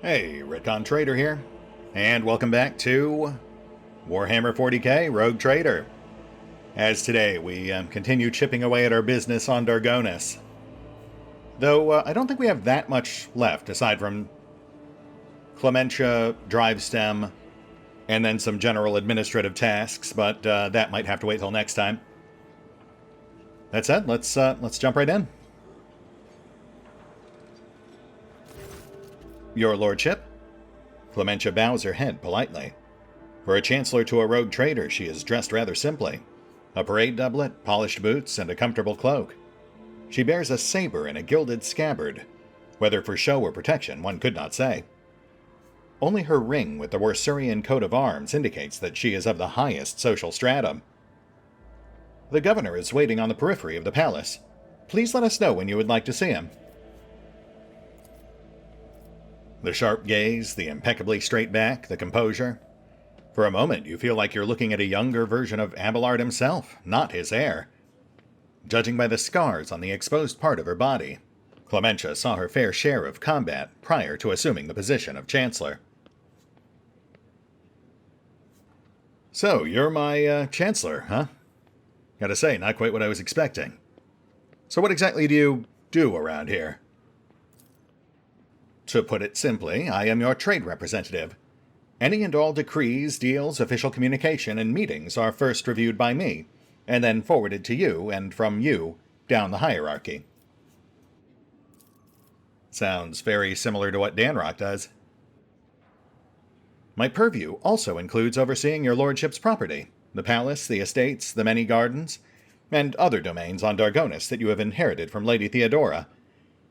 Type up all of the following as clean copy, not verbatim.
Hey, RetconRaider here, and welcome back to Warhammer 40k Rogue Trader. As today we continue chipping away at our business on Dargonis. Though I don't think we have that much left aside from Clementia, Drive Stem, and then some general administrative tasks, but that might have to wait till next time. That said, let's jump right in. Your lordship? Clementia bows her head politely. For a chancellor to a rogue trader, she is dressed rather simply. A parade doublet, polished boots, and a comfortable cloak. She bears a saber in a gilded scabbard. Whether for show or protection, one could not say. Only her ring with the Worsurian coat of arms indicates that she is of the highest social stratum. The governor is waiting on the periphery of the palace. Please let us know when you would like to see him. The sharp gaze, the impeccably straight back, the composure. For a moment, you feel like you're looking at a younger version of Abelard himself, not his heir. Judging by the scars on the exposed part of her body, Clementia saw her fair share of combat prior to assuming the position of Chancellor. So, you're my Chancellor, huh? Gotta say, not quite what I was expecting. So what exactly do you do around here? To put it simply, I am your trade representative. Any and all decrees, deals, official communication, and meetings are first reviewed by me, and then forwarded to you, and from you, down the hierarchy. Sounds very similar to what Danrock does. My purview also includes overseeing your lordship's property, the palace, the estates, the many gardens, and other domains on Dargonis that you have inherited from Lady Theodora.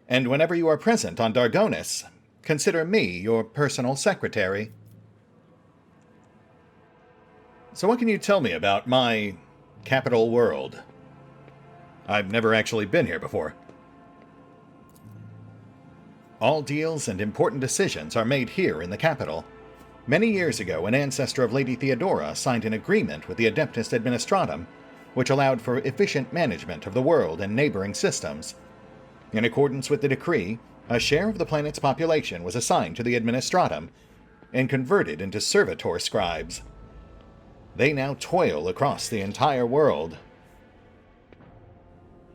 And whenever you are present on Dargonis, consider me your personal secretary. So what can you tell me about my capital world? I've never actually been here before. All deals and important decisions are made here in the capital. Many years ago, an ancestor of Lady Theodora signed an agreement with the Adeptus Administratum, which allowed for efficient management of the world and neighboring systems. In accordance with the decree, a share of the planet's population was assigned to the Administratum and converted into servitor scribes. They now toil across the entire world.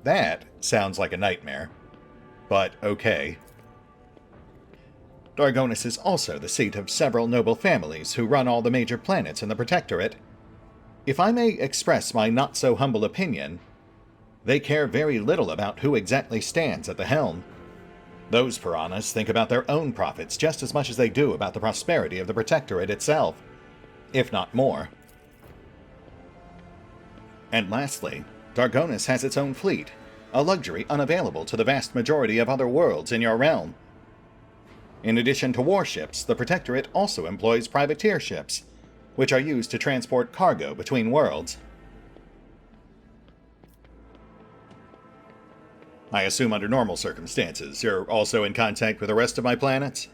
That sounds like a nightmare, but okay. Dargonis is also the seat of several noble families who run all the major planets in the Protectorate. If I may express my not-so-humble opinion, they care very little about who exactly stands at the helm. Those piranhas think about their own profits just as much as they do about the prosperity of the Protectorate itself, if not more. And lastly, Dargonis has its own fleet, a luxury unavailable to the vast majority of other worlds in your realm. In addition to warships, the Protectorate also employs privateer ships, which are used to transport cargo between worlds. I assume under normal circumstances, you're also in contact with the rest of my planets?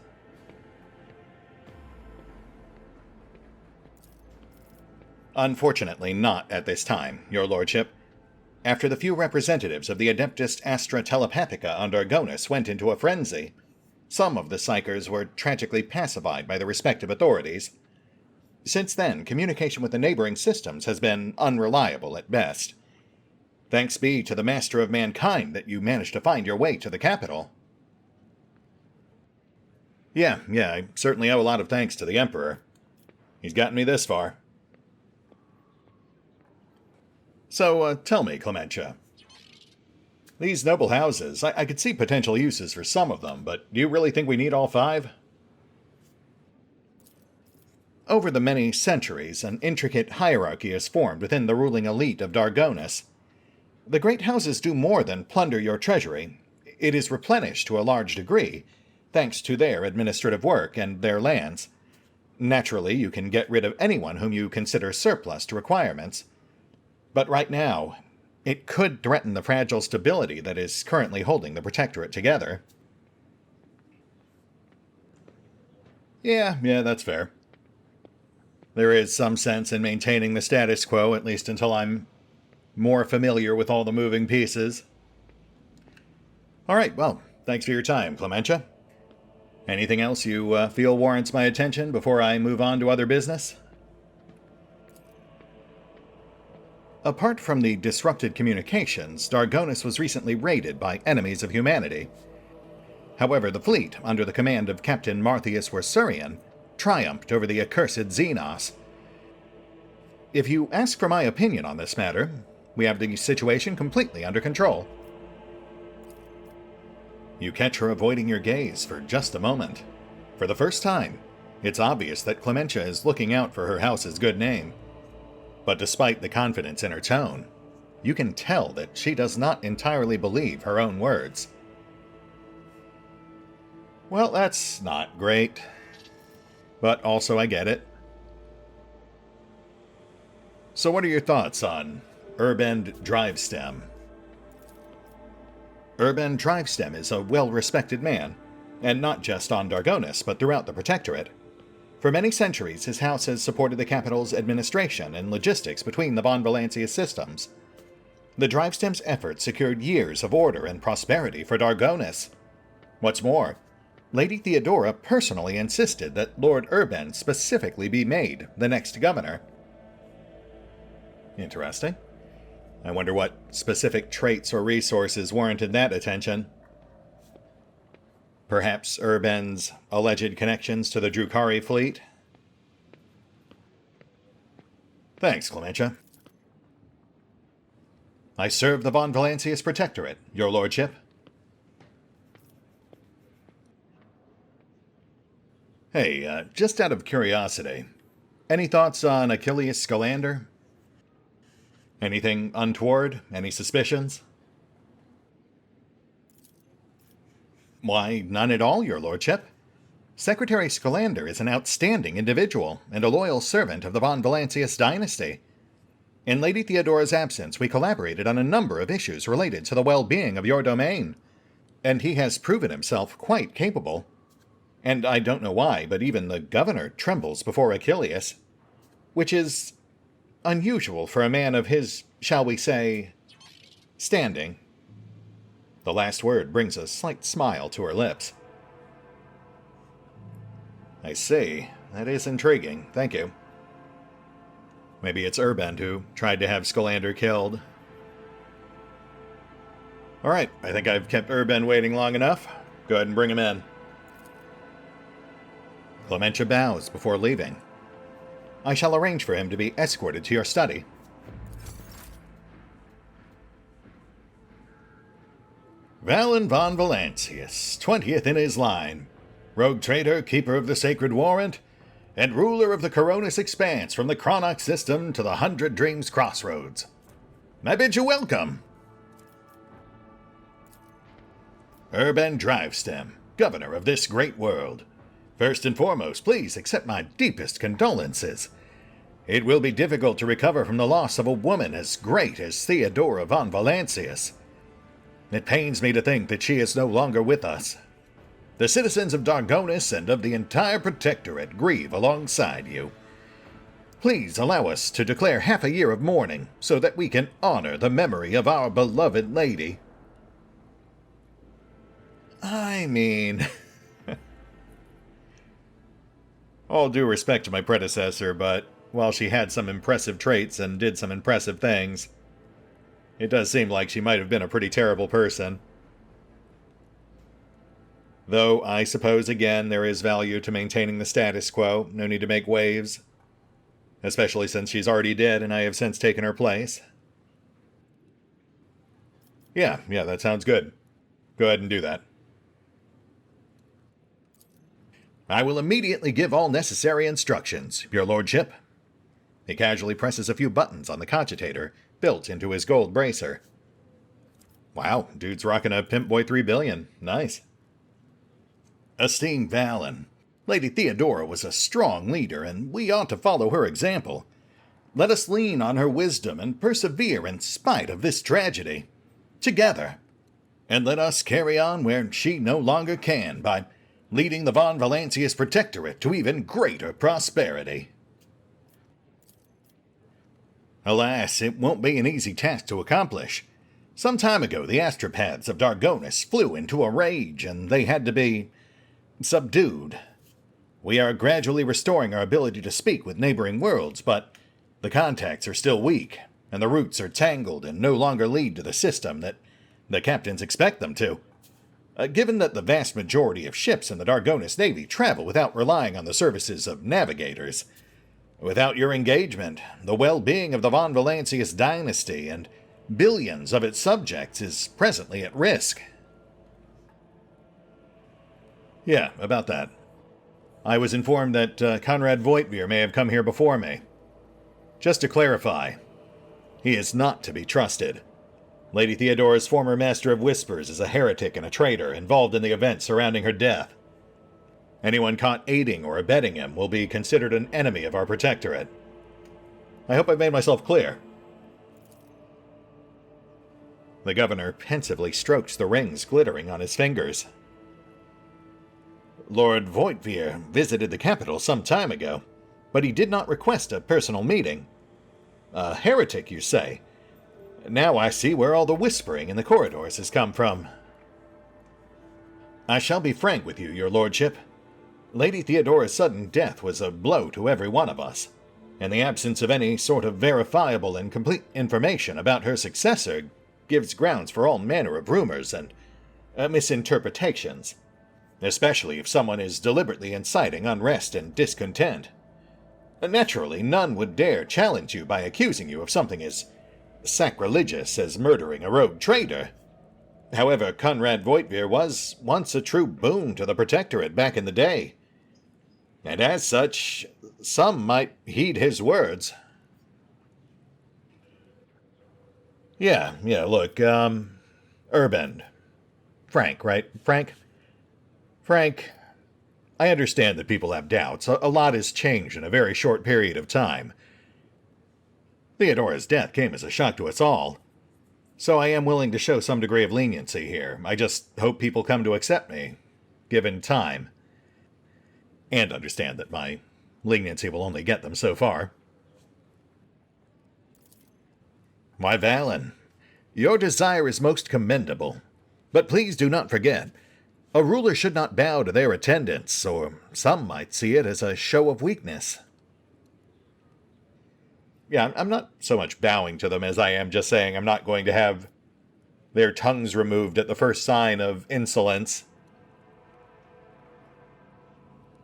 Unfortunately not at this time, your lordship. After the few representatives of the Adeptus Astra Telepathica on Dargonis went into a frenzy, some of the psychers were tragically pacified by the respective authorities. Since then, communication with the neighboring systems has been unreliable at best. Thanks be to the Master of Mankind that you managed to find your way to the capital. Yeah, I certainly owe a lot of thanks to the Emperor. He's gotten me this far. So, tell me, Clementia. These noble houses, I could see potential uses for some of them, but do you really think we need all 5? Over the many centuries, an intricate hierarchy is formed within the ruling elite of Dargonis. The great houses do more than plunder your treasury. It is replenished to a large degree, thanks to their administrative work and their lands. Naturally, you can get rid of anyone whom you consider surplus to requirements. But right now, it could threaten the fragile stability that is currently holding the Protectorate together. Yeah, that's fair. There is some sense in maintaining the status quo, at least until I'm more familiar with all the moving pieces. Alright, well, thanks for your time, Clementia. Anything else you feel warrants my attention before I move on to other business? Apart from the disrupted communications, Dargonis was recently raided by enemies of humanity. However, the fleet, under the command of Captain Marthius Wersurian, triumphed over the accursed Xenos. If you ask for my opinion on this matter, we have the situation completely under control. You catch her avoiding your gaze for just a moment. For the first time, it's obvious that Clementia is looking out for her house's good name. But despite the confidence in her tone, you can tell that she does not entirely believe her own words. Well, that's not great. But also I get it. So what are your thoughts on Urbend Drivestem? Urbend Drivestem is a well-respected man, and not just on Dargonis, but throughout the Protectorate. For many centuries, his house has supported the capital's administration and logistics between the Von Valancius systems. The Drivestem's efforts secured years of order and prosperity for Dargonis. What's more, Lady Theodora personally insisted that Lord Urbend specifically be made the next governor. Interesting. I wonder what specific traits or resources warranted that attention. Perhaps Urbend's alleged connections to the Drukhari fleet? Thanks, Clementia. I serve the Von Valancius Protectorate, your lordship. Hey, just out of curiosity, any thoughts on Achilles Scalander? Anything untoward? Any suspicions? Why, none at all, your lordship. Secretary Scalander is an outstanding individual and a loyal servant of the Von Valancius dynasty. In Lady Theodora's absence, we collaborated on a number of issues related to the well-being of your domain, and he has proven himself quite capable. And I don't know why, but even the governor trembles before Achilles, which is unusual for a man of his, shall we say, standing. The last word brings a slight smile to her lips. I see. That is intriguing. Thank you. Maybe it's Urbend who tried to have Scalander killed. Alright, I think I've kept Urbend waiting long enough. Go ahead and bring him in. Clementia bows before leaving. I shall arrange for him to be escorted to your study. Valen von Valancius, 20th in his line, rogue trader, keeper of the Sacred Warrant, and ruler of the Coronis Expanse from the Chronox system to the 100 Dreams Crossroads. I bid you welcome. Urbend Drivestem, governor of this great world. First and foremost, please accept my deepest condolences. It will be difficult to recover from the loss of a woman as great as Theodora von Valancius. It pains me to think that she is no longer with us. The citizens of Dargonis and of the entire Protectorate grieve alongside you. Please allow us to declare half a year of mourning so that we can honor the memory of our beloved lady. I mean, all due respect to my predecessor, but while she had some impressive traits and did some impressive things, it does seem like she might have been a pretty terrible person. Though, I suppose, again, there is value to maintaining the status quo. No need to make waves. Especially since she's already dead and I have since taken her place. Yeah, that sounds good. Go ahead and do that. I will immediately give all necessary instructions, your lordship. He casually presses a few buttons on the cogitator built into his gold bracer. Wow, dude's rocking a Pimp Boy 3 billion. Nice. Esteemed Valen, Lady Theodora was a strong leader, and we ought to follow her example. Let us lean on her wisdom and persevere in spite of this tragedy. Together. And let us carry on where she no longer can by leading the Von Valancius Protectorate to even greater prosperity. Alas, it won't be an easy task to accomplish. Some time ago, the astropaths of Dargonis flew into a rage, and they had to be subdued. We are gradually restoring our ability to speak with neighboring worlds, but the contacts are still weak, and the roots are tangled and no longer lead to the system that the captains expect them to. Given that the vast majority of ships in the Dargonis Navy travel without relying on the services of navigators, without your engagement, the well-being of the Von Valancius dynasty and billions of its subjects is presently at risk. Yeah, about that. I was informed that Conrad Voigtveer may have come here before me. Just to clarify, he is not to be trusted. Lady Theodora's former Master of Whispers is a heretic and a traitor involved in the events surrounding her death. Anyone caught aiding or abetting him will be considered an enemy of our protectorate. I hope I've made myself clear. The governor pensively strokes the rings glittering on his fingers. Lord Voigtveer visited the capital some time ago, but he did not request a personal meeting. A heretic, you say? Now I see where all the whispering in the corridors has come from. I shall be frank with you, your lordship. Lady Theodora's sudden death was a blow to every one of us, and the absence of any sort of verifiable and complete information about her successor gives grounds for all manner of rumors and misinterpretations, especially if someone is deliberately inciting unrest and discontent. Naturally, none would dare challenge you by accusing you of something as sacrilegious as murdering a rogue traitor. However, Conrad Voigtveer was once a true boon to the Protectorate back in the day, and as such, some might heed his words. Yeah, look, Urband. Frank, right? Frank, I understand that people have doubts. A lot has changed in a very short period of time. Theodora's death came as a shock to us all, so I am willing to show some degree of leniency here. I just hope people come to accept me, given time. And understand that my leniency will only get them so far. Why, Valen, your desire is most commendable, but please do not forget, a ruler should not bow to their attendants, or some might see it as a show of weakness. Yeah, I'm not so much bowing to them as I am just saying I'm not going to have their tongues removed at the first sign of insolence.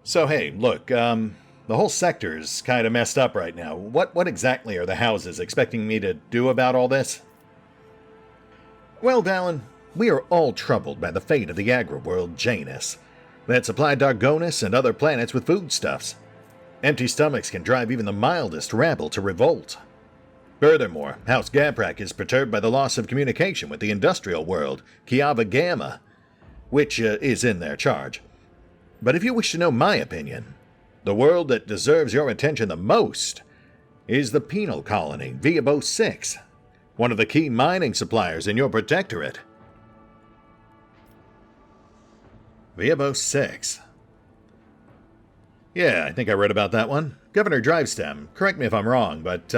So hey, look, the whole sector's kind of messed up right now. What exactly are the houses expecting me to do about all this? Well, Dallin, we are all troubled by the fate of the agri-world Janus that supplied Dargonis and other planets with foodstuffs. Empty stomachs can drive even the mildest rabble to revolt. Furthermore, House Gaprak is perturbed by the loss of communication with the industrial world, Kiava Gamma, which is in their charge. But if you wish to know my opinion, the world that deserves your attention the most is the penal colony, Viabo 6, one of the key mining suppliers in your protectorate. Viabo 6. Yeah, I think I read about that one. Governor Drivestem, correct me if I'm wrong, but,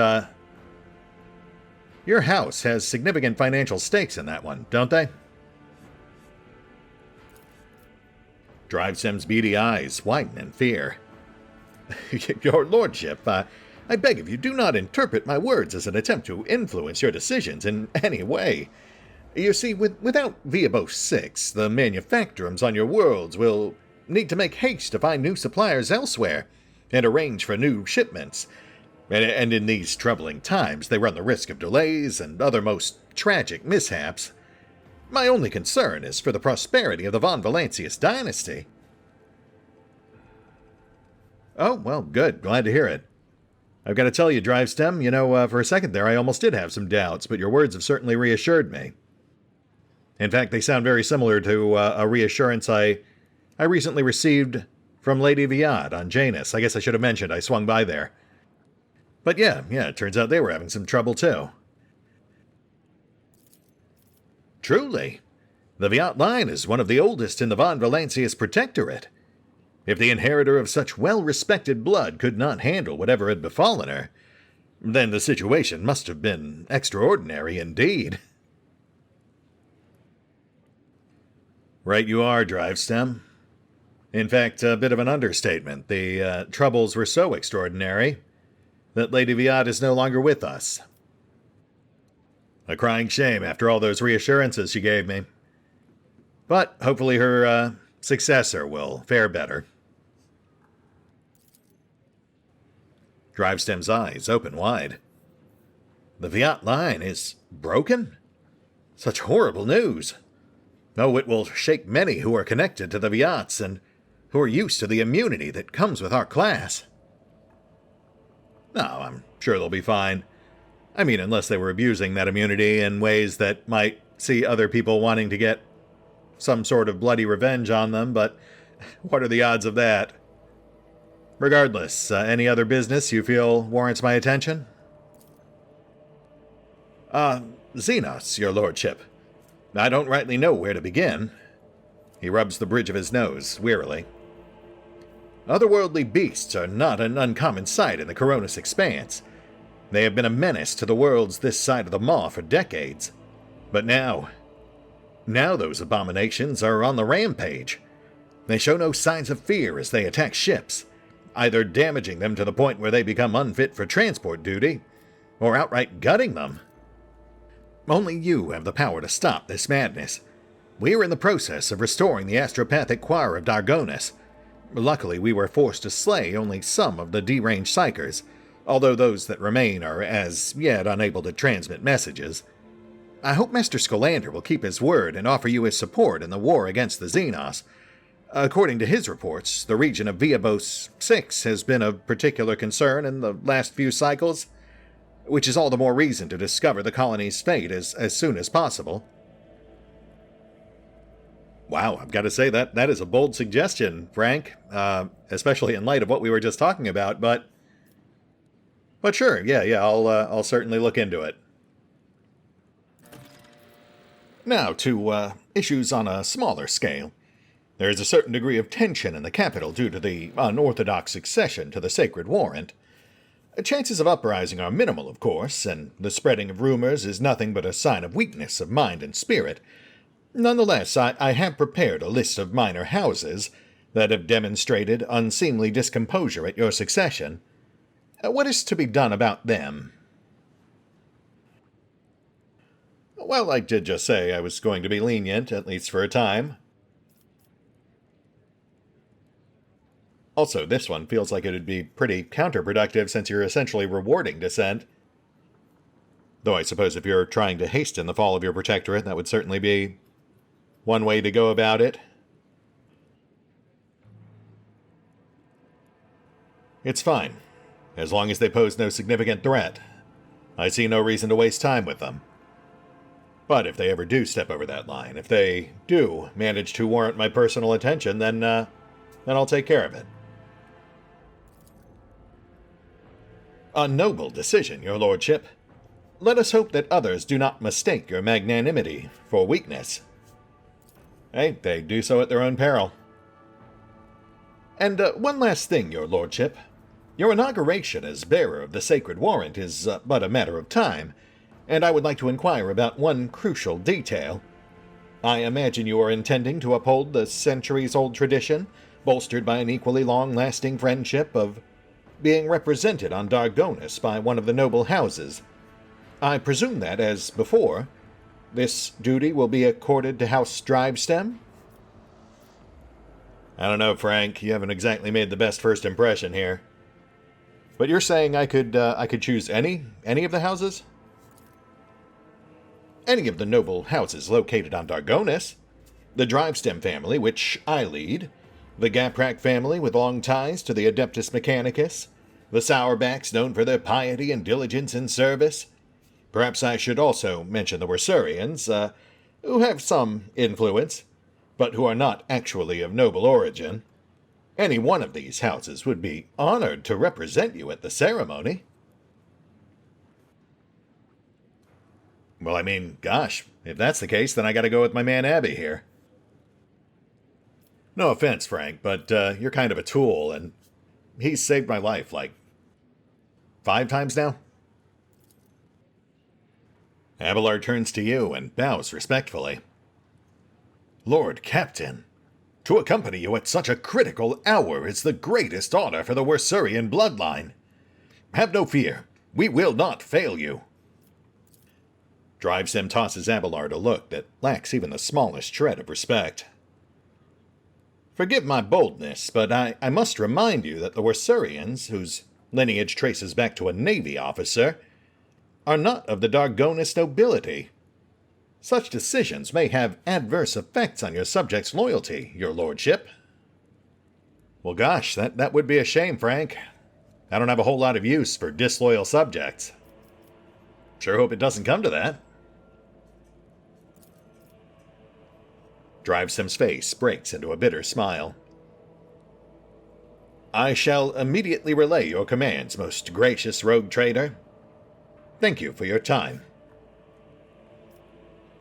your house has significant financial stakes in that one, don't they? Drivestem's beady eyes widen in fear. Your lordship, I beg of you, do not interpret my words as an attempt to influence your decisions in any way. You see, without Viabo 6, the manufactorums on your worlds will need to make haste to find new suppliers elsewhere and arrange for new shipments. And in these troubling times, they run the risk of delays and other most tragic mishaps. My only concern is for the prosperity of the Von Valancius dynasty. Oh, well, good. Glad to hear it. I've got to tell you, Drivestem, for a second there I almost did have some doubts, but your words have certainly reassured me. In fact, they sound very similar to a reassurance I recently received from Lady Viad on Janus. I guess I should have mentioned I swung by there. But yeah, it turns out they were having some trouble too. Truly, the Viat line is one of the oldest in the Von Valancius Protectorate. If the inheritor of such well-respected blood could not handle whatever had befallen her, then the situation must have been extraordinary indeed. Right you are, Drivestem. In fact, a bit of an understatement. The troubles were so extraordinary that Lady Viat is no longer with us. A crying shame after all those reassurances she gave me. But hopefully her successor will fare better. Drivestem's eyes open wide. The Viat line is broken? Such horrible news. Oh, it will shake many who are connected to the Viats and who are used to the immunity that comes with our class. No, I'm sure they'll be fine. I mean, unless they were abusing that immunity in ways that might see other people wanting to get some sort of bloody revenge on them, but what are the odds of that? Regardless, any other business you feel warrants my attention? Xenos, your lordship. I don't rightly know where to begin. He rubs the bridge of his nose wearily. Otherworldly beasts are not an uncommon sight in the Coronis expanse. They have been a menace to the worlds this side of the Maw for decades. But now those abominations are on the rampage. They show no signs of fear as they attack ships, either damaging them to the point where they become unfit for transport duty, or outright gutting them. Only you have the power to stop this madness. We are in the process of restoring the astropathic choir of Dargonis. Luckily, we were forced to slay only some of the deranged psychers, although those that remain are as yet unable to transmit messages. I hope Master Scolander will keep his word and offer you his support in the war against the Xenos. According to his reports, the region of Viabos 6 has been of particular concern in the last few cycles, which is all the more reason to discover the colony's fate as soon as possible. Wow, I've got to say that is a bold suggestion, Frank, especially in light of what we were just talking about, but sure, yeah, I'll certainly look into it. Now to issues on a smaller scale. There is a certain degree of tension in the capital due to the unorthodox succession to the Sacred Warrant. Chances of uprising are minimal, of course, and the spreading of rumors is nothing but a sign of weakness of mind and spirit. Nonetheless, I have prepared a list of minor houses that have demonstrated unseemly discomposure at your succession. What is to be done about them? Well, I did just say I was going to be lenient, at least for a time. Also, this one feels like it would be pretty counterproductive since you're essentially rewarding dissent. Though I suppose if you're trying to hasten the fall of your protectorate, that would certainly be one way to go about it. It's fine, as long as they pose no significant threat. I see no reason to waste time with them. But if they ever do step over that line, if they do manage to warrant my personal attention, then I'll take care of it. A noble decision, your lordship. Let us hope that others do not mistake your magnanimity for weakness. Hey, they do so at their own peril. And one last thing, your lordship. Your inauguration as bearer of the Sacred Warrant is but a matter of time, and I would like to inquire about one crucial detail. I imagine you are intending to uphold the centuries-old tradition, bolstered by an equally long-lasting friendship, of being represented on Dargonis by one of the noble houses. I presume that, as before, this duty will be accorded to House Drivestem? I don't know, Frank. You haven't exactly made the best first impression here. But you're saying I could choose any of the houses? Any of the noble houses located on Dargonis. The Drivestem family, which I lead. The Gaprak family, with long ties to the Adeptus Mechanicus. The Sourbacks, known for their piety and diligence in service. Perhaps I should also mention the Wersurians, who have some influence, but who are not actually of noble origin. Any one of these houses would be honored to represent you at the ceremony. Well, I mean, gosh, if that's the case, then I gotta go with my man Abby here. No offense, Frank, but you're kind of a tool, and he's saved my life, like, 5 times now? Abelard turns to you and bows respectfully. Lord Captain, To accompany you at such a critical hour is the greatest honor for the Worcerian bloodline. Have no fear, we will not fail you. Drivesim tosses Abelard a look that lacks even the smallest shred of respect. Forgive my boldness, but I must remind you that the Worcerians, whose lineage traces back to a Navy officer, are not of the Dargonist nobility. Such decisions may have adverse effects on your subjects' loyalty, your lordship. Well, gosh, that would be a shame, Frank. I don't have a whole lot of use for disloyal subjects. Sure hope it doesn't come to that. Drivesim's face breaks into a bitter smile. I shall immediately relay your commands, most gracious rogue trader. Thank you for your time.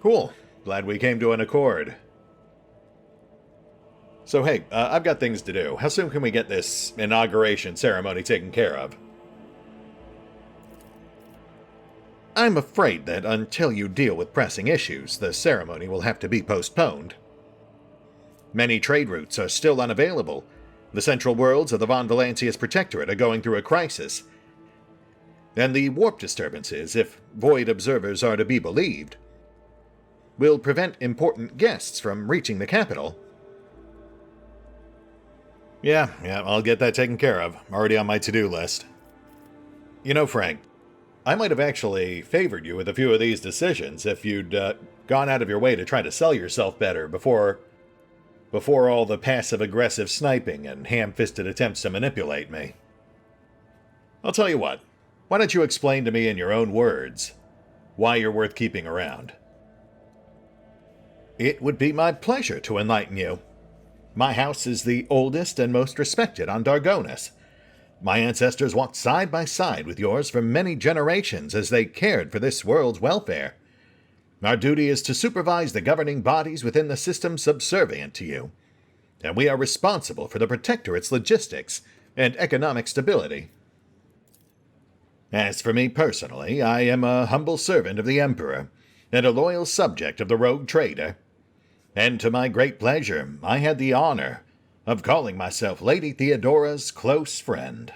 Cool. Glad we came to an accord. So hey, I've got things to do. How soon can we get this inauguration ceremony taken care of? I'm afraid that until you deal with pressing issues, the ceremony will have to be postponed. Many trade routes are still unavailable. The central worlds of the Von Valancius Protectorate are going through a crisis. And the warp disturbances, if void observers are to be believed, will prevent important guests from reaching the capital. Yeah, I'll get that taken care of. Already on my to-do list. You know, Frank, I might have actually favored you with a few of these decisions if you'd gone out of your way to try to sell yourself better before all the passive-aggressive sniping and ham-fisted attempts to manipulate me. I'll tell you what, why don't you explain to me in your own words why you're worth keeping around? It would be my pleasure to enlighten you. My house is the oldest and most respected on Dargonis. My ancestors walked side by side with yours for many generations as they cared for this world's welfare. Our duty is to supervise the governing bodies within the system subservient to you, and we are responsible for the Protectorate's logistics and economic stability. As for me personally, I am a humble servant of the Emperor, and a loyal subject of the rogue trader. And to my great pleasure, I had the honor of calling myself Lady Theodora's close friend.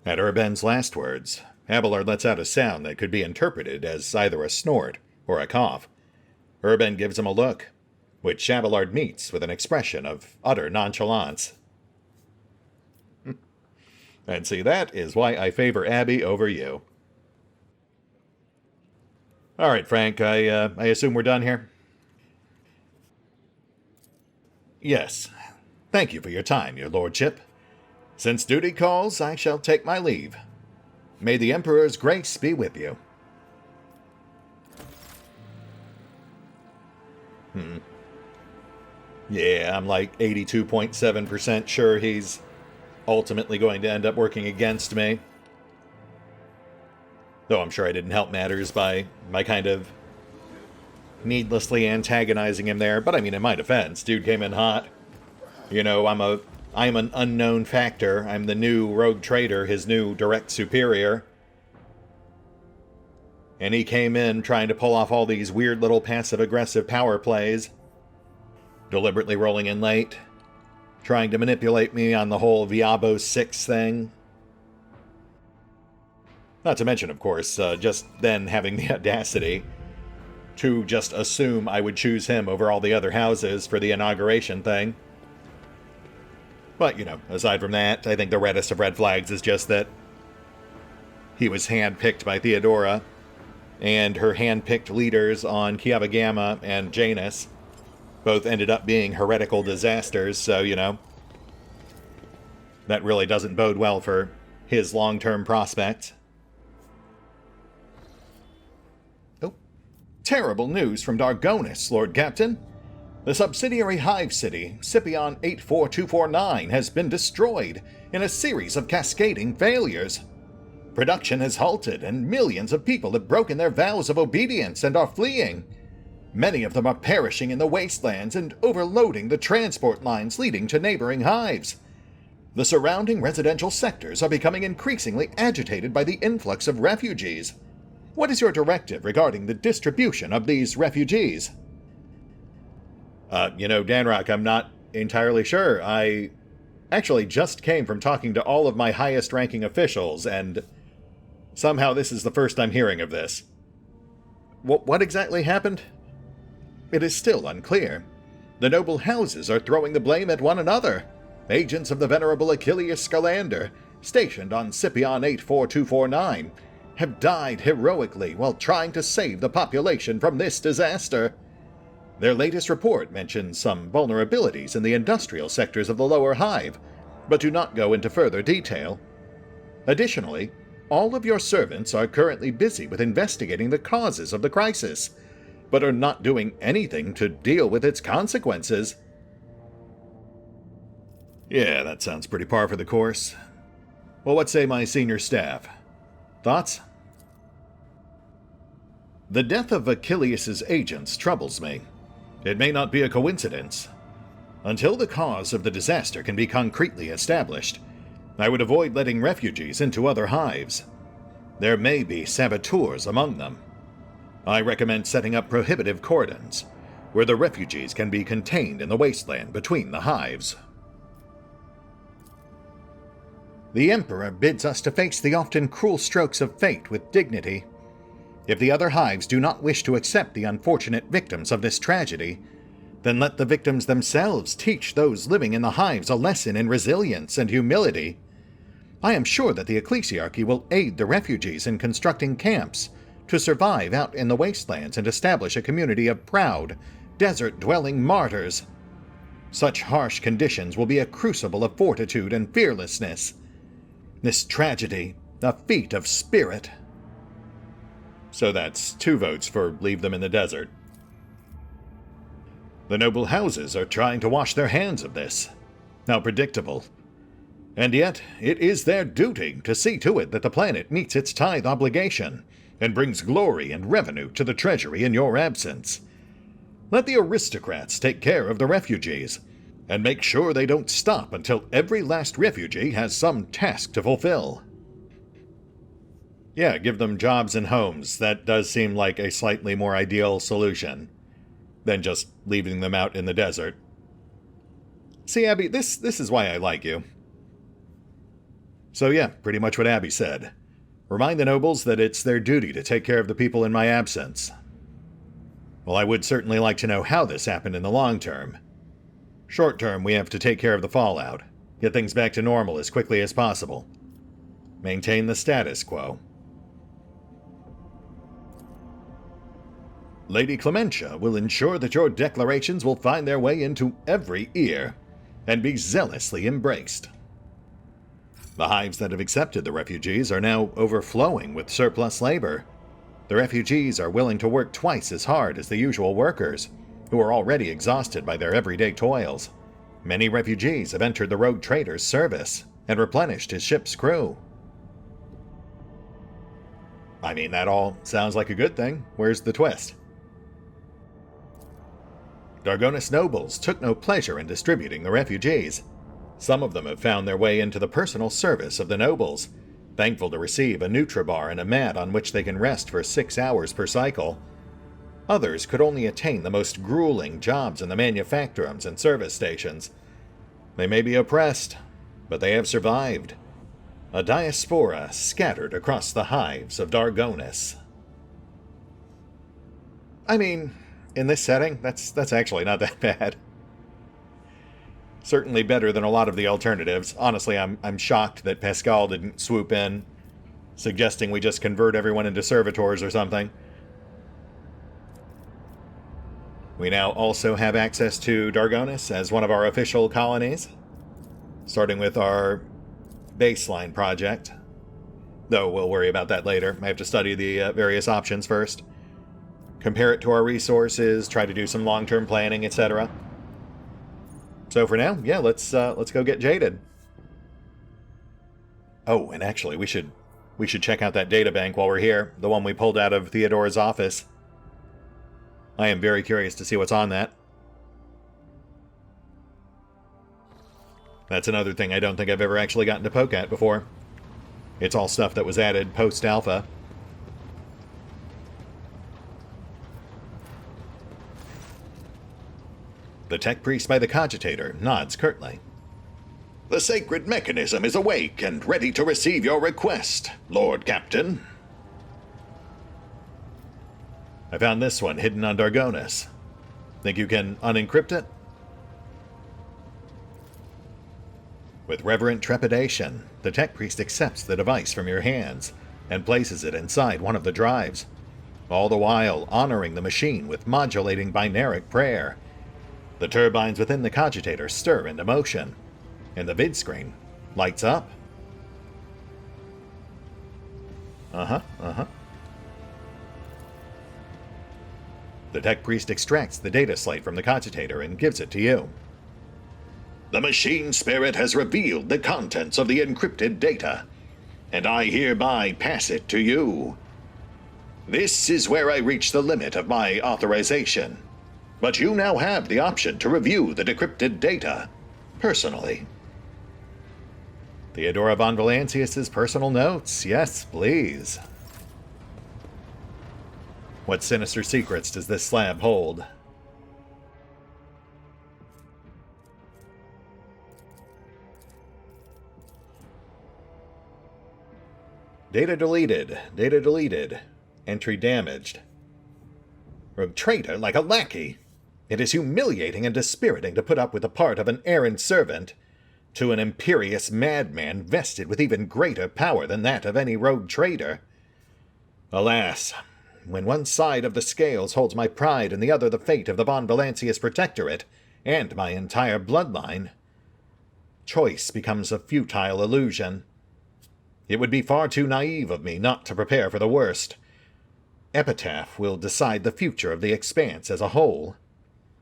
At Urban's last words, Abelard lets out a sound that could be interpreted as either a snort or a cough. Urban gives him a look, which Abelard meets with an expression of utter nonchalance. And see, that is why I favor Abby over you. All right, Frank, I assume we're done here? Yes. Thank you for your time, your lordship. Since duty calls, I shall take my leave. May the Emperor's grace be with you. Yeah, I'm like 82.7% sure he's ultimately going to end up working against me. Though I'm sure I didn't help matters by my kind of needlessly antagonizing him there. But I mean, in my defense, dude came in hot. You know, I'm an unknown factor. I'm the new rogue trader, his new direct superior. And he came in trying to pull off all these weird little passive-aggressive power plays. Deliberately rolling in late. Trying to manipulate me on the whole Viabo 6 thing. Not to mention, of course, just then having the audacity to just assume I would choose him over all the other houses for the inauguration thing. But, you know, aside from that, I think the reddest of red flags is just that he was handpicked by Theodora, and her handpicked leaders on Kiava Gamma and Janus both ended up being heretical disasters, so, you know, that really doesn't bode well for his long-term prospects. Oh, terrible news from Dargonis, Lord Captain. The subsidiary Hive city, Scipion 84249, has been destroyed in a series of cascading failures. Production has halted, and millions of people have broken their vows of obedience and are fleeing. Many of them are perishing in the wastelands and overloading the transport lines leading to neighboring hives. The surrounding residential sectors are becoming increasingly agitated by the influx of refugees. What is your directive regarding the distribution of these refugees? Danrock, I'm not entirely sure. I actually just came from talking to all of my highest-ranking officials, and somehow this is the first I'm hearing of this. What exactly happened? It is still unclear. The noble houses are throwing the blame at one another. Agents of the venerable Achilles Scalander, stationed on Scipion 84249, have died heroically while trying to save the population from this disaster. Their latest report mentions some vulnerabilities in the industrial sectors of the lower hive, but do not go into further detail. Additionally, all of your servants are currently busy with investigating the causes of the crisis, but are not doing anything to deal with its consequences. Yeah, that sounds pretty par for the course. Well, what say my senior staff? Thoughts? The death of Achilles' agents troubles me. It may not be a coincidence. Until the cause of the disaster can be concretely established, I would avoid letting refugees into other hives. There may be saboteurs among them. I recommend setting up prohibitive cordons, where the refugees can be contained in the wasteland between the hives. The Emperor bids us to face the often cruel strokes of fate with dignity. If the other hives do not wish to accept the unfortunate victims of this tragedy, then let the victims themselves teach those living in the hives a lesson in resilience and humility. I am sure that the Ecclesiarchy will aid the refugees in constructing camps to survive out in the wastelands and establish a community of proud, desert-dwelling martyrs. Such harsh conditions will be a crucible of fortitude and fearlessness. This tragedy, a feat of spirit. So that's 2 votes for leave them in the desert. The noble houses are trying to wash their hands of this. How predictable. And yet, it is their duty to see to it that the planet meets its tithe obligation and brings glory and revenue to the treasury in your absence. Let the aristocrats take care of the refugees, and make sure they don't stop until every last refugee has some task to fulfill. Yeah, give them jobs and homes. That does seem like a slightly more ideal solution than just leaving them out in the desert. See, Abby, this is why I like you. So yeah, pretty much what Abby said. Remind the nobles that it's their duty to take care of the people in my absence. Well, I would certainly like to know how this happened in the long term. Short term, we have to take care of the fallout. Get things back to normal as quickly as possible. Maintain the status quo. Lady Clementia will ensure that your declarations will find their way into every ear and be zealously embraced. The hives that have accepted the refugees are now overflowing with surplus labor. The refugees are willing to work twice as hard as the usual workers, who are already exhausted by their everyday toils. Many refugees have entered the rogue trader's service and replenished his ship's crew. I mean, that all sounds like a good thing. Where's the twist? Dargonis nobles took no pleasure in distributing the refugees. Some of them have found their way into the personal service of the nobles, thankful to receive a Nutribar and a mat on which they can rest for 6 hours per cycle. Others could only attain the most grueling jobs in the manufactorums and service stations. They may be oppressed, but they have survived. A diaspora scattered across the hives of Dargonis. I mean, in this setting, that's actually not that bad. Certainly better than a lot of the alternatives. Honestly, I'm shocked that Pascal didn't swoop in, suggesting we just convert everyone into servitors or something. We now also have access to Dargonis as one of our official colonies, starting with our baseline project. Though we'll worry about that later. I have to study the various options first. Compare it to our resources, try to do some long-term planning, etc. So for now, yeah, let's go get Jaeded. Oh, and actually, we should check out that databank while we're here, the one we pulled out of Theodore's office. I am very curious to see what's on that. That's another thing I don't think I've ever actually gotten to poke at before. It's all stuff that was added post-alpha. The tech priest by the cogitator nods curtly. The sacred mechanism is awake and ready to receive your request, Lord Captain. I found this one hidden on Dargonis. Think you can unencrypt it? With reverent trepidation, the tech priest accepts the device from your hands and places it inside one of the drives, all the while honoring the machine with modulating binaric prayer. The turbines within the cogitator stir into motion, and the vid screen lights up. The tech priest extracts the data slate from the cogitator and gives it to you. The machine spirit has revealed the contents of the encrypted data, and I hereby pass it to you. This is where I reach the limit of my authorization, but you now have the option to review the decrypted data personally. Theodora von Valancius's personal notes. Yes, please. What sinister secrets does this slab hold? Data deleted. Data deleted. Entry damaged. Rogue traitor like a lackey. It is humiliating and dispiriting to put up with the part of an errand servant to an imperious madman vested with even greater power than that of any rogue trader. Alas, when one side of the scales holds my pride and the other the fate of the von Valancius Protectorate and my entire bloodline, choice becomes a futile illusion. It would be far too naive of me not to prepare for the worst. Epitaph will decide the future of the Expanse as a whole,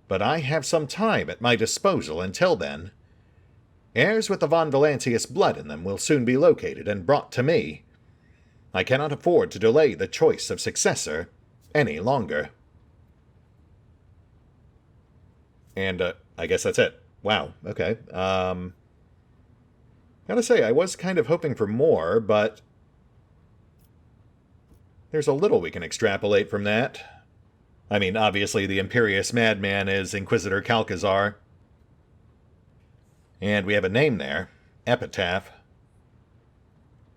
but I have some time at my disposal until then. Heirs with the von Valancius blood in them will soon be located and brought to me. I cannot afford to delay the choice of successor any longer. And, I guess that's it. Wow, okay. Gotta say, I was kind of hoping for more, but there's a little we can extrapolate from that. I mean, obviously the Imperious Madman is Inquisitor Calcazar. And we have a name there, Epitaph,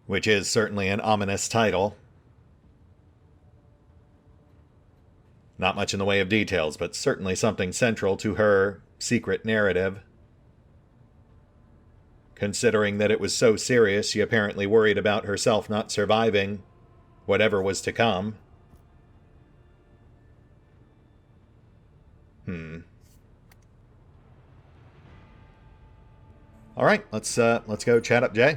which is certainly an ominous title. Not much in the way of details, but certainly something central to her secret narrative. Considering that it was so serious, she apparently worried about herself not surviving whatever was to come. Alright, let's go chat up Jay.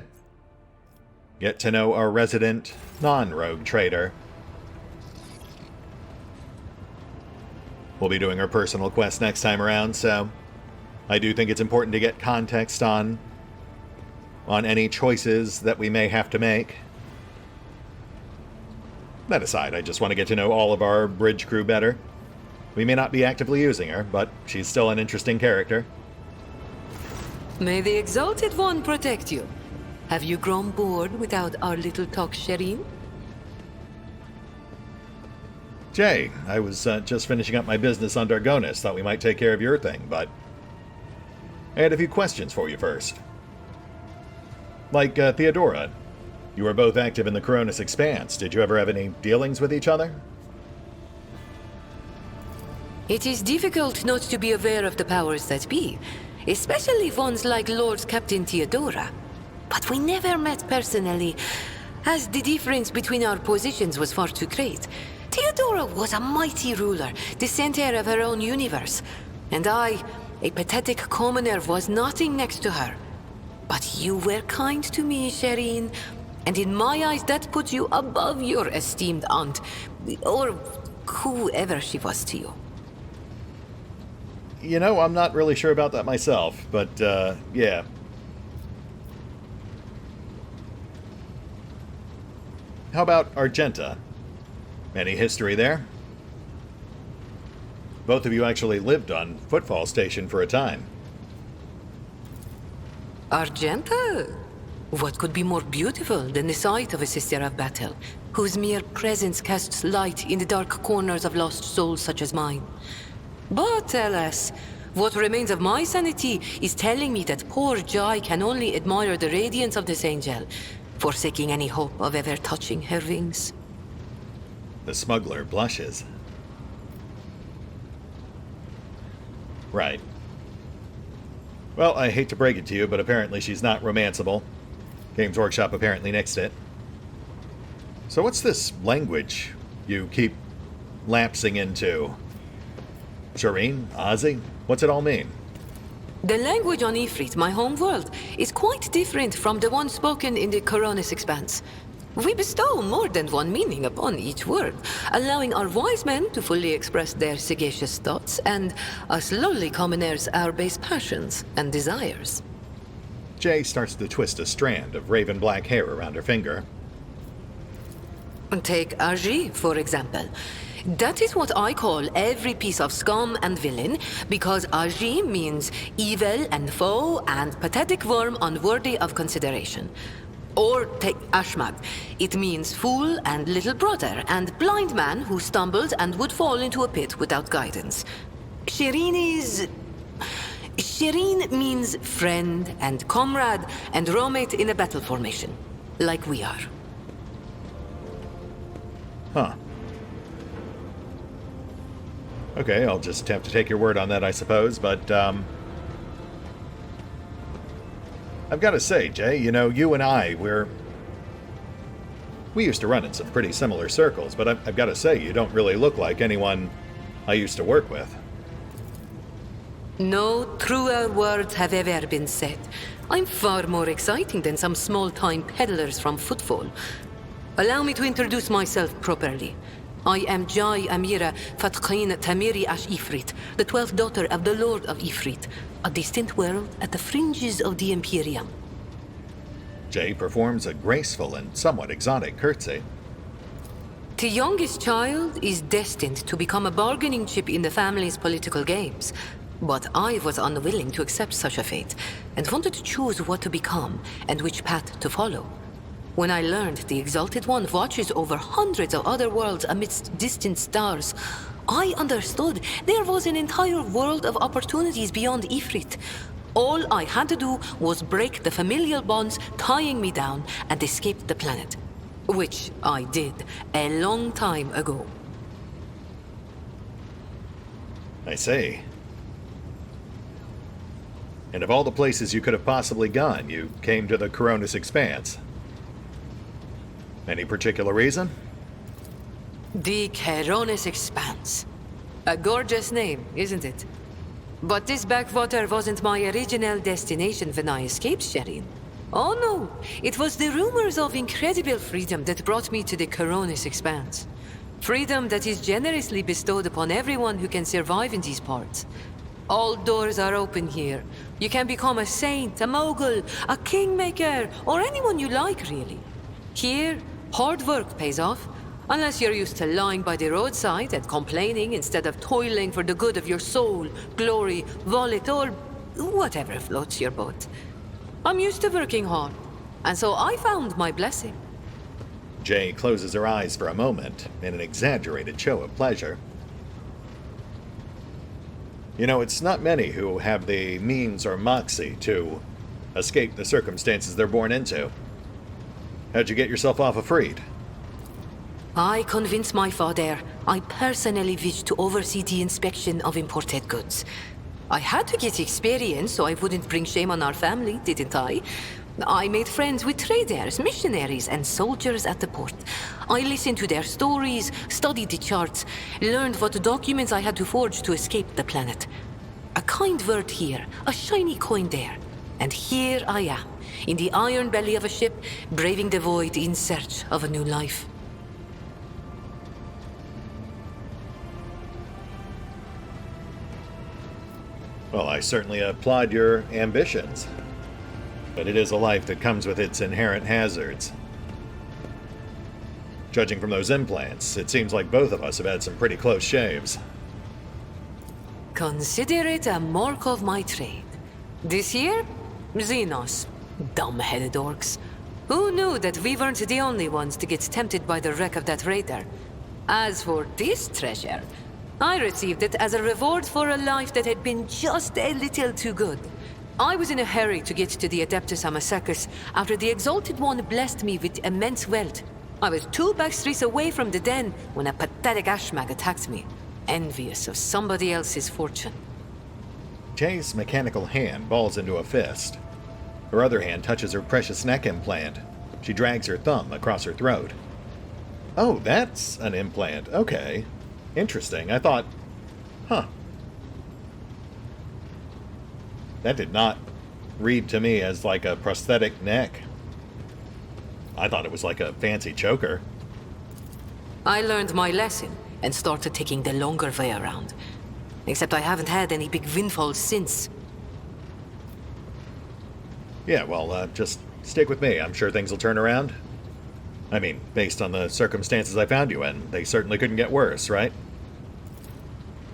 Get to know our resident non-rogue trader. We'll be doing our personal quest next time around, so I do think it's important to get context on any choices that we may have to make. That aside, I just want to get to know all of our bridge crew better. We may not be actively using her, but she's still an interesting character. May the Exalted One protect you. Have you grown bored without our little talk, Shireen? Jay, I was just finishing up my business on Dargonis. Thought we might take care of your thing, but I had a few questions for you first. Like, Theodora, you were both active in the Coronis Expanse. Did you ever have any dealings with each other? It is difficult not to be aware of the powers that be, especially ones like Lord Captain Theodora. But we never met personally, as the difference between our positions was far too great. Theodora was a mighty ruler, the center of her own universe, and I, a pathetic commoner, was nothing next to her. But you were kind to me, Shireen, and in my eyes that puts you above your esteemed aunt, or whoever she was to you. You know, I'm not really sure about that myself, but, yeah. How about Argenta? Any history there? Both of you actually lived on Footfall Station for a time. Argenta? What could be more beautiful than the sight of a sister of battle, whose mere presence casts light in the dark corners of lost souls such as mine? But alas, What remains of my sanity is telling me that poor Jai can only admire the radiance of this angel, forsaking any hope of ever touching her wings. The smuggler blushes. Right. Well, I hate to break it to you, but apparently she's not romanceable. Games Workshop apparently nixed it. So what's this language you keep lapsing into? Shireen? Ozzy? What's it all mean? The language on Ifrit, my home world, is quite different from the one spoken in the Coronis Expanse. We bestow more than one meaning upon each word, allowing our wise men to fully express their sagacious thoughts, and us lowly commoners our base passions and desires. Jay starts to twist a strand of raven black hair around her finger. Take Aji, for example. That is what I call every piece of scum and villain, because Aji means evil and foe and pathetic worm unworthy of consideration. Or take Ashmag. It means fool and little brother and blind man who stumbled and would fall into a pit without guidance. Shireen means friend and comrade and roommate in a battle formation, like we are. Huh. Okay, I'll just have to take your word on that, I suppose, but, I've got to say, Jay, you know, you and I, we used to run in some pretty similar circles, but I've got to say, you don't really look like anyone I used to work with. No truer words have ever been said. I'm far more exciting than some small-time peddlers from Footfall. Allow me to introduce myself properly. I am Jai Amira Fatqin Tamiri Ash Ifrit, the 12th daughter of the Lord of Ifrit, a distant world at the fringes of the Imperium. Jay performs a graceful and somewhat exotic curtsy. The youngest child is destined to become a bargaining chip in the family's political games. But I was unwilling to accept such a fate, and wanted to choose what to become and which path to follow. When I learned the Exalted One watches over hundreds of other worlds amidst distant stars, I understood there was an entire world of opportunities beyond Ifrit. All I had to do was break the familial bonds tying me down and escape the planet. Which I did a long time ago. I see. And of all the places you could have possibly gone, you came to the Coronis Expanse. Any particular reason? The Coronis Expanse. A gorgeous name, isn't it? But this backwater wasn't my original destination when I escaped Shireen. Oh no, it was the rumors of incredible freedom that brought me to the Coronis Expanse. Freedom that is generously bestowed upon everyone who can survive in these parts. All doors are open here. You can become a saint, a mogul, a kingmaker, or anyone you like, really. Here, hard work pays off, unless you're used to lying by the roadside and complaining instead of toiling for the good of your soul, glory, wallet, or whatever floats your boat. I'm used to working hard, and so I found my blessing. Jay closes her eyes for a moment in an exaggerated show of pleasure. You know, it's not many who have the means or moxie to escape the circumstances they're born into. How'd you get yourself off of Freed? I convinced my father I personally wished to oversee the inspection of imported goods. I had to get experience so I wouldn't bring shame on our family, didn't I? I made friends with traders, missionaries, and soldiers at the port. I listened to their stories, studied the charts, learned what documents I had to forge to escape the planet. A kind word here, a shiny coin there. And here I am, in the iron belly of a ship, braving the void in search of a new life. Well, I certainly applaud your ambitions. But it is a life that comes with its inherent hazards. Judging from those implants, it seems like both of us have had some pretty close shaves. Consider it a mark of my trade. This year, Xenos. Dumb-headed orcs. Who knew that we weren't the only ones to get tempted by the wreck of that raider? As for this treasure, I received it as a reward for a life that had been just a little too good. I was in a hurry to get to the Adeptus Amasacus after the Exalted One blessed me with immense wealth. I was 2 backstreets away from the den when a pathetic ashmag attacked me, envious of somebody else's fortune. Jay's mechanical hand balls into a fist. Her other hand touches her precious neck implant. She drags her thumb across her throat. Oh, that's an implant. Okay. Interesting. I thought... Huh. That did not read to me as like a prosthetic neck. I thought it was like a fancy choker. I learned my lesson and started taking the longer way around. Except I haven't had any big windfalls since. Yeah, well, just stick with me. I'm sure things will turn around. I mean, based on the circumstances I found you in, they certainly couldn't get worse, right?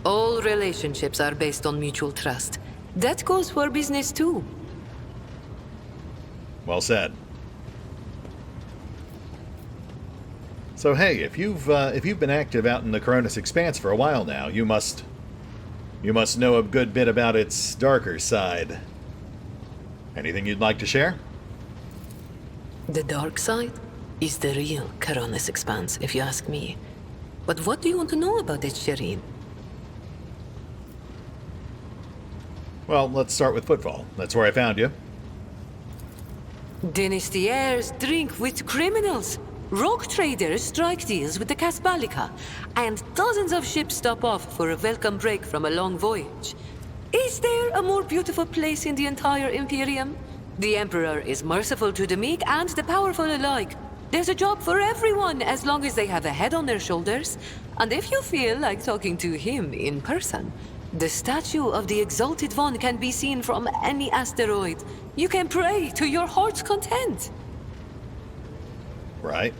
All relationships are based on mutual trust. That goes for business too. Well said. So hey, if you've been active out in the Coronis Expanse for a while now, you must know a good bit about its darker side. Anything you'd like to share? The dark side is the real Coronis Expanse, if you ask me. But what do you want to know about it, Shireen? Well, let's start with Footfall. That's where I found you. Dynasty heirs drink with criminals. Rogue traders strike deals with the Kasbalica, and dozens of ships stop off for a welcome break from a long voyage. Is there a more beautiful place in the entire Imperium? The Emperor is merciful to the meek and the powerful alike. There's a job for everyone as long as they have a head on their shoulders. And if you feel like talking to him in person, the statue of the Exalted One can be seen from any asteroid. You can pray to your heart's content. Right.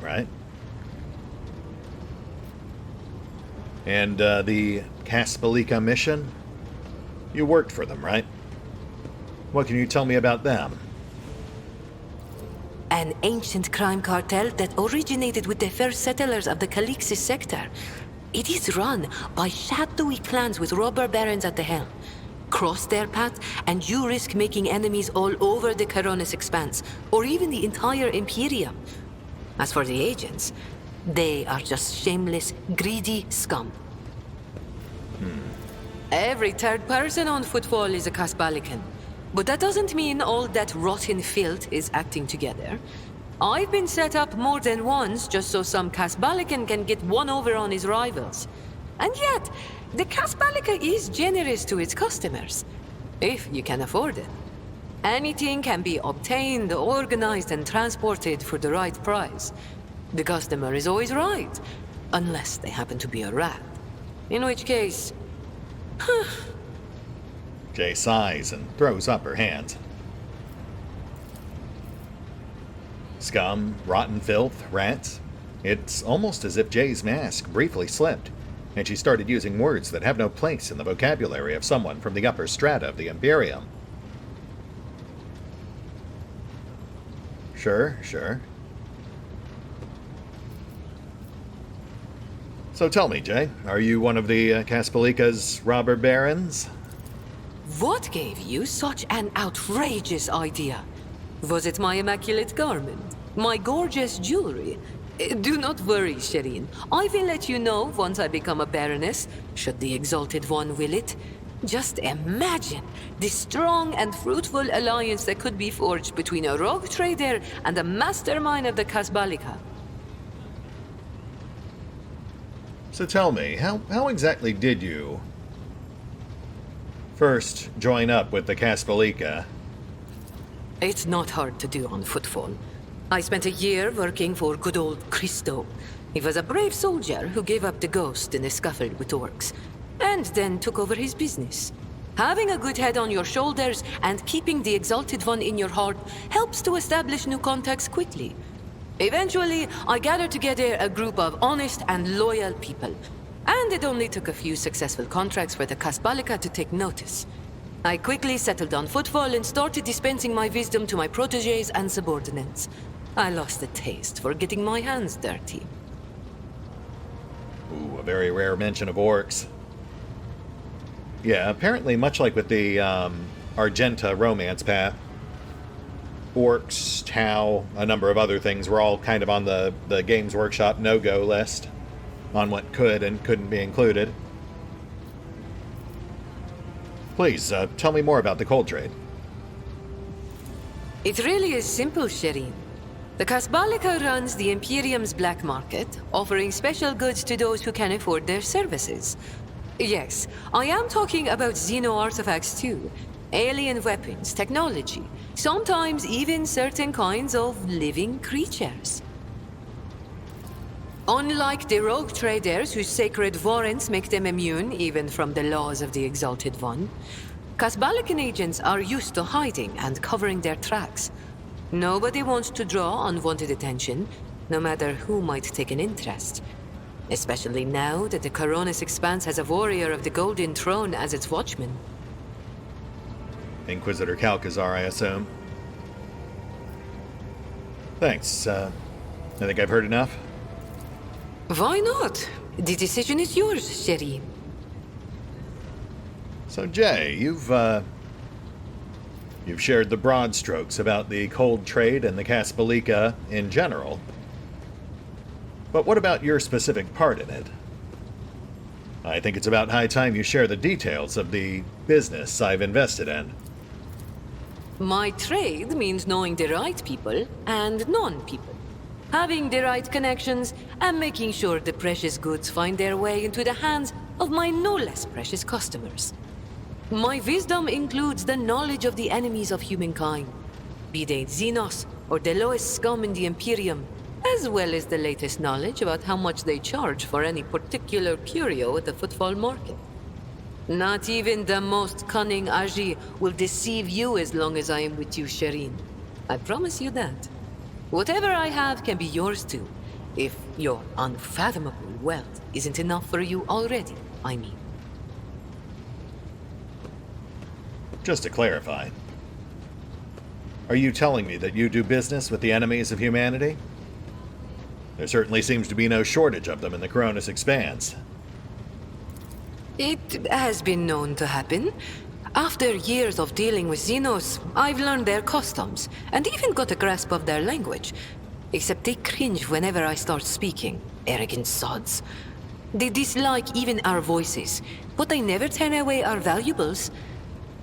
And the Kasbalica mission? You worked for them, right? What can you tell me about them? An ancient crime cartel that originated with the first settlers of the Calixis sector. It is run by shadowy clans with robber barons at the helm. Cross their path, and you risk making enemies all over the Coronis Expanse, or even the entire Imperium. As for the agents, they are just shameless, greedy scum. Every third person on Footfall is a Kasbalican. But that doesn't mean all that rotten filth is acting together. I've been set up more than once just so some Kasbalican can get one over on his rivals. And yet, the Kasbalica is generous to its customers, if you can afford it. Anything can be obtained, organized, and transported for the right price. The customer is always right, unless they happen to be a rat. In which case... Jay sighs and throws up her hands. Scum, rotten filth, rats. It's almost as if Jay's mask briefly slipped, and she started using words that have no place in the vocabulary of someone from the upper strata of the Imperium. Sure. So tell me, Jay, are you one of the Kasbalica's robber barons? What gave you such an outrageous idea? Was it my immaculate garment? My gorgeous jewelry? Do not worry, Shireen. I will let you know once I become a baroness, should the Exalted One will it. Just imagine the strong and fruitful alliance that could be forged between a rogue trader and a mastermind of the Kasbalica. So tell me, how exactly did you first join up with the Kasbalica? It's not hard to do on Footfall. I spent a year working for good old Christo. He was a brave soldier who gave up the ghost in a scuffle with orcs, and then took over his business. Having a good head on your shoulders and keeping the Exalted One in your heart helps to establish new contacts quickly. Eventually, I gathered together a group of honest and loyal people, and it only took a few successful contracts for the Kasbalica to take notice. I quickly settled on Footfall and started dispensing my wisdom to my protégés and subordinates. I lost the taste for getting my hands dirty. Ooh, a very rare mention of orcs. Yeah, apparently much like with the Argenta romance path, Orcs, Tau, a number of other things were all kind of on the Games Workshop no-go list on what could and couldn't be included. Please, tell me more about the cold trade. It really is simple, Shireen. The Kasbalika runs the Imperium's black market, offering special goods to those who can afford their services. Yes, I am talking about Xeno artifacts too. Alien weapons, technology, sometimes even certain kinds of living creatures. Unlike the rogue traders whose sacred warrants make them immune even from the laws of the Exalted One, Kasbalikan agents are used to hiding and covering their tracks. Nobody wants to draw unwanted attention, no matter who might take an interest. Especially now that the Coronis Expanse has a warrior of the Golden Throne as its watchman. Inquisitor Calcazar, I assume. Thanks. I think I've heard enough. Why not? The decision is yours, Sherry. So, Jay, you've shared the broad strokes about the cold trade and the Kasbalika in general. But what about your specific part in it? I think it's about high time you share the details of the business I've invested in. My trade means knowing the right people and non-people. Having the right connections and making sure the precious goods find their way into the hands of my no less precious customers. My wisdom includes the knowledge of the enemies of humankind, be they Xenos or the lowest scum in the Imperium, as well as the latest knowledge about how much they charge for any particular curio at the footfall market. Not even the most cunning Aji will deceive you as long as I am with you, Shireen. I promise you that. Whatever I have can be yours too, if your unfathomable wealth isn't enough for you already, I mean. Just to clarify, are you telling me that you do business with the enemies of humanity? There certainly seems to be no shortage of them in the Coronis Expanse. It has been known to happen. After years of dealing with Xenos, I've learned their customs, and even got a grasp of their language. Except they cringe whenever I start speaking. Arrogant sods. They dislike even our voices, but they never turn away our valuables.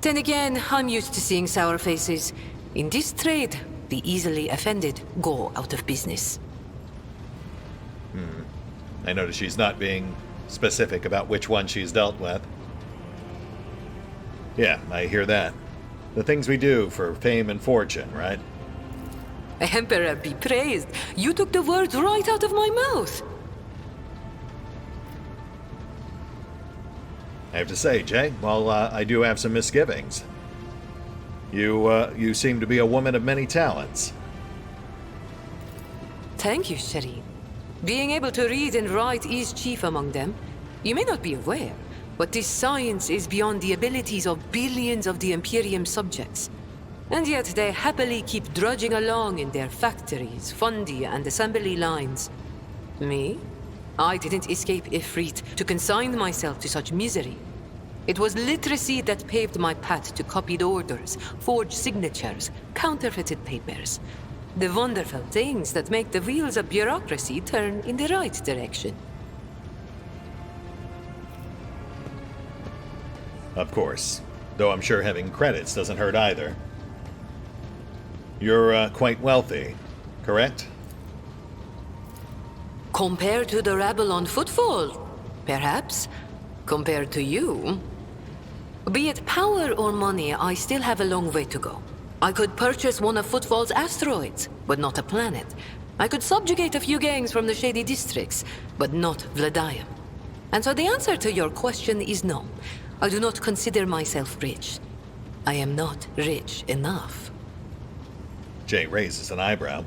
Then again, I'm used to seeing sour faces. In this trade, the easily offended go out of business. I notice she's not being specific about which one she's dealt with. Yeah, I hear that. The things we do for fame and fortune, right? Emperor be praised. You took the words right out of my mouth. I have to say, Jay, while I do have some misgivings, you seem to be a woman of many talents. Thank you, Shireen. Being able to read and write is chief among them. You may not be aware, but this science is beyond the abilities of billions of the Imperium subjects. And yet they happily keep drudging along in their factories, fundi, and assembly lines. Me? I didn't escape Ifrit to consign myself to such misery. It was literacy that paved my path to copied orders, forged signatures, counterfeited papers. The wonderful things that make the wheels of bureaucracy turn in the right direction. Of course, though I'm sure having credits doesn't hurt either. You're quite wealthy, correct? Compared to the rabble on footfall, perhaps. Compared to you. Be it power or money, I still have a long way to go. I could purchase one of Footfall's asteroids, but not a planet. I could subjugate a few gangs from the shady districts, but not Vladium. And so the answer to your question is no. I do not consider myself rich. I am not rich enough. Jay raises an eyebrow.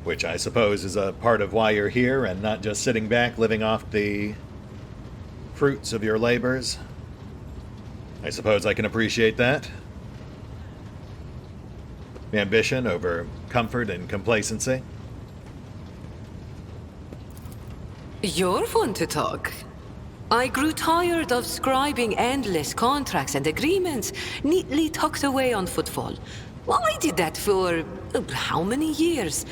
Which I suppose is a part of why you're here and not just sitting back living off the fruits of your labors. I suppose I can appreciate that. Ambition over comfort and complacency. You're fun to talk. I grew tired of scribing endless contracts and agreements neatly tucked away on Footfall. Well, I did that for how many years?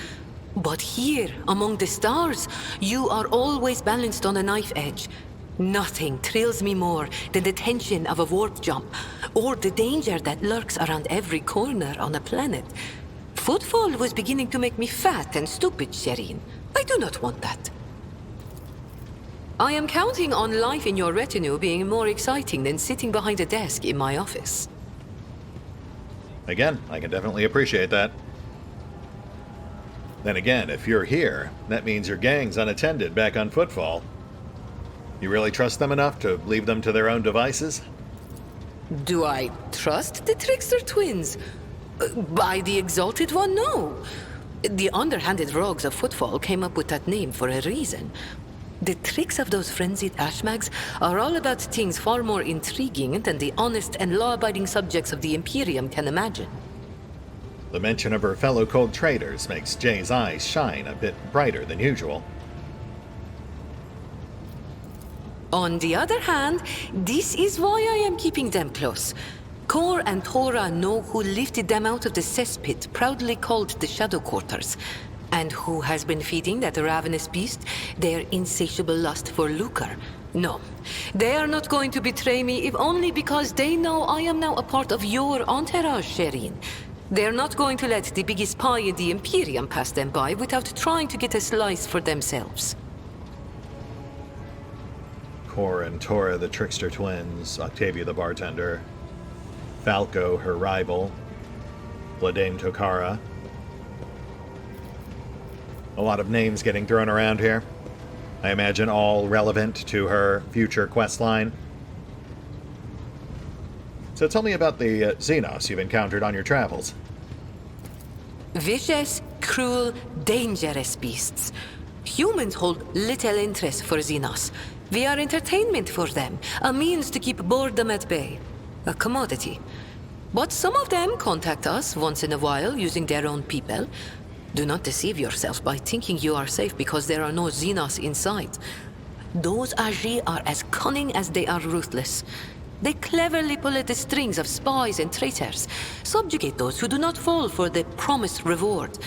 But here, among the stars, you are always balanced on a knife edge. Nothing thrills me more than the tension of a warp jump, or the danger that lurks around every corner on a planet. Footfall was beginning to make me fat and stupid, Shireen. I do not want that. I am counting on life in your retinue being more exciting than sitting behind a desk in my office. Again, I can definitely appreciate that. Then again, if you're here, that means your gang's unattended back on Footfall. You really trust them enough to leave them to their own devices? Do I trust the Trickster twins? By the Exalted One, no. The underhanded rogues of Footfall came up with that name for a reason. The tricks of those frenzied ashmags are all about things far more intriguing than the honest and law-abiding subjects of the Imperium can imagine. The mention of her fellow cold traders makes Jay's eyes shine a bit brighter than usual. On the other hand, this is why I am keeping them close. Kor and Tora know who lifted them out of the cesspit proudly called the Shadow Quarters, and who has been feeding that ravenous beast their insatiable lust for lucre. No, they are not going to betray me if only because they know I am now a part of your entourage, Shireen. They're not going to let the biggest pie in the Imperium pass them by without trying to get a slice for themselves. Kor and Tora, the trickster twins, Octavia the bartender, Falco, her rival, Bladane Tokara. A lot of names getting thrown around here. I imagine all relevant to her future questline. So tell me about the Xenos you've encountered on your travels. Vicious, cruel, dangerous beasts. Humans hold little interest for Xenos. We are entertainment for them, a means to keep boredom at bay. A commodity. But some of them contact us once in a while using their own people. Do not deceive yourself by thinking you are safe because there are no Xenos inside. Those Agi are as cunning as they are ruthless. They cleverly pull at the strings of spies and traitors, subjugate those who do not fall for the promised reward,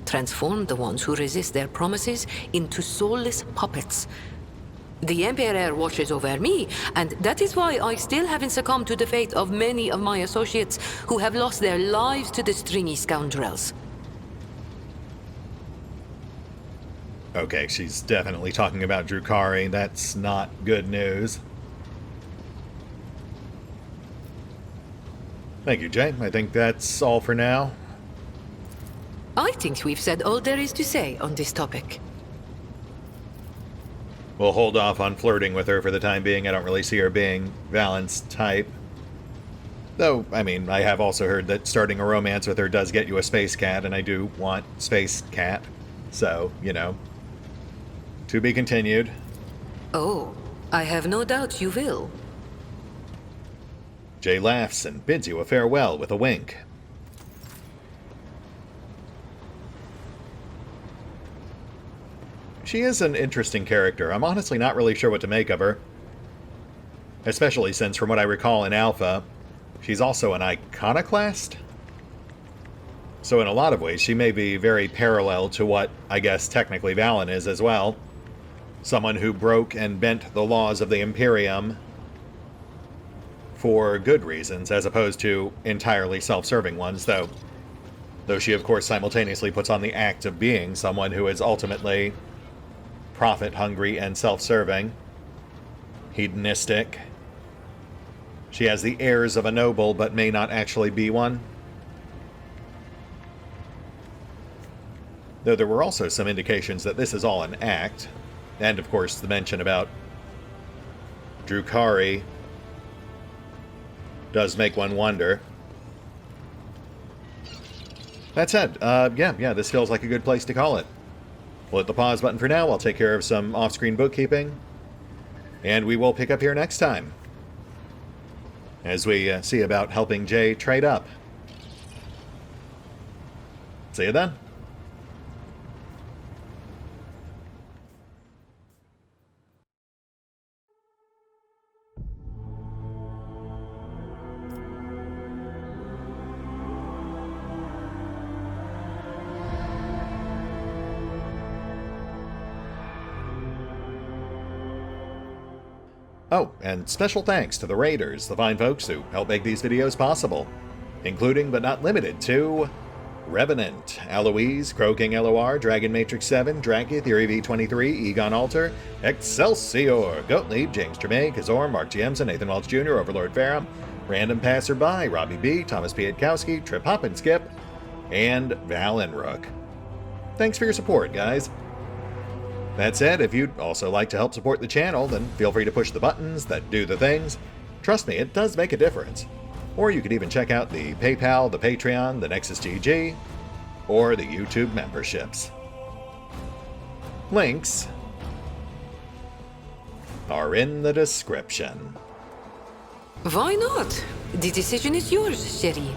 transform the ones who resist their promises into soulless puppets. The Emperor watches over me, and that is why I still haven't succumbed to the fate of many of my associates who have lost their lives to the stringy scoundrels. Okay, she's definitely talking about Drukhari. That's not good news. Thank you, Jay. I think that's all for now. I think we've said all there is to say on this topic. We'll hold off on flirting with her for the time being. I don't really see her being Valen's type. Though, I mean, I have also heard that starting a romance with her does get you a space cat, and I do want space cat. So, you know. To be continued. Oh, I have no doubt you will. Jay laughs and bids you a farewell with a wink. She is an interesting character. I'm honestly not really sure what to make of her. Especially since, from what I recall in Alpha, she's also an iconoclast? So in a lot of ways, she may be very parallel to what, I guess, technically Valen is as well. Someone who broke and bent the laws of the Imperium for good reasons, as opposed to entirely self-serving ones, though she, of course, simultaneously puts on the act of being someone who is ultimately profit-hungry and self-serving, hedonistic. She has the airs of a noble, but may not actually be one. Though there were also some indications that this is all an act, and of course the mention about Drukhari does make one wonder. That said, yeah, this feels like a good place to call it. We'll hit the pause button for now. I'll take care of some off-screen bookkeeping, and we will pick up here next time as we see about helping Jay trade up. See you then. Oh, and special thanks to the Raiders, the fine folks who help make these videos possible, including but not limited to Revenant, Alois, CrowkingLoR, Dragon Matrix 7, Drakiith, V23, EgonAlter, Exsellsior, Gottlieb, James Trimmier, Kazorm, Mark Giemza, Nathan Welch Jr., OverlordPherom, RandomPassrby, RobbyB, Tomasz Piątkowski, Triphoppenskip, and Valinrook. Thanks for your support, guys. That said, if you'd also like to help support the channel, then feel free to push the buttons that do the things. Trust me, it does make a difference. Or you could even check out the PayPal, the Patreon, the Nexus GG, or the YouTube memberships. Links are in the description. Why not? The decision is yours, Sherry.